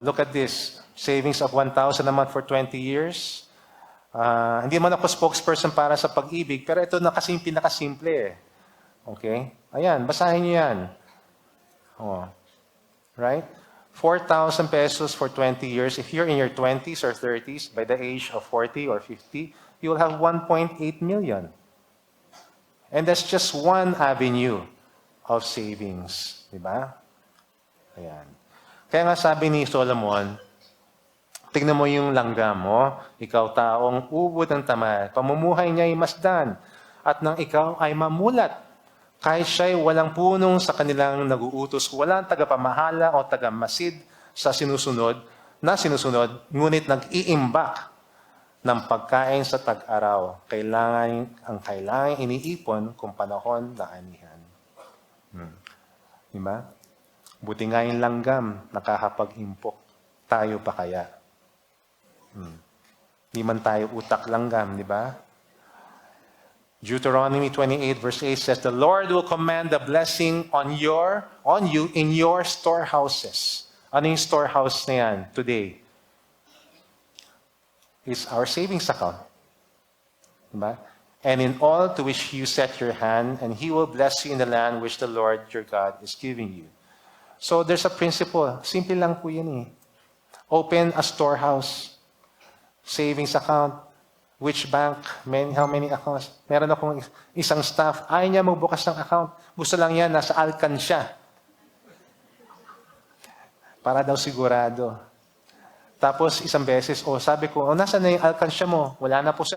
Look at this. Savings of 1,000 a month for 20 years. Hindi man ako spokesperson para sa pag-ibig, pero ito na kasi yung pinakasimple eh. Okay? Ayan, basahin niyo yan. Oh. Right? 4,000 pesos for 20 years. If you're in your 20s or 30s, by the age of 40 or 50, you will have 1.8 million. And that's just one avenue of savings. Diba? Ayan. Kaya nga sabi ni Solomon, tignan mo yung langgam mo, ikaw taong ubod ng tamad, pamumuhay niya ay masdan, at nang ikaw ay mamulat, kahit siya'y walang punong sa kanilang naguutos, walang tagapamahala o tagamasid sa sinusunod, ngunit nag-iimbak ng pagkain sa tag-araw. Kailangan iniipon kung panahon na anihan. Diba? Buti nga yung langgam, nakakapag-impok. Tayo pa kaya? Di man tayo utak langgam, di ba? Deuteronomy 28 verse 8 says, the Lord will command the blessing on you in your storehouses. Ano yung storehouse na yan today? It's our savings account. Diba? And in all to which you set your hand, and He will bless you in the land which the Lord your God is giving you. So there's a principle. Simple lang po yan eh. Open a storehouse. Savings account. Which bank? How many accounts? Meron akong isang staff. Ayaw niya magbukas ng account. Gusto lang yan, nasa alkansya. Para daw sigurado. Tapos isang beses, sabi ko, nasaan na yung alkansya mo? Wala na po sa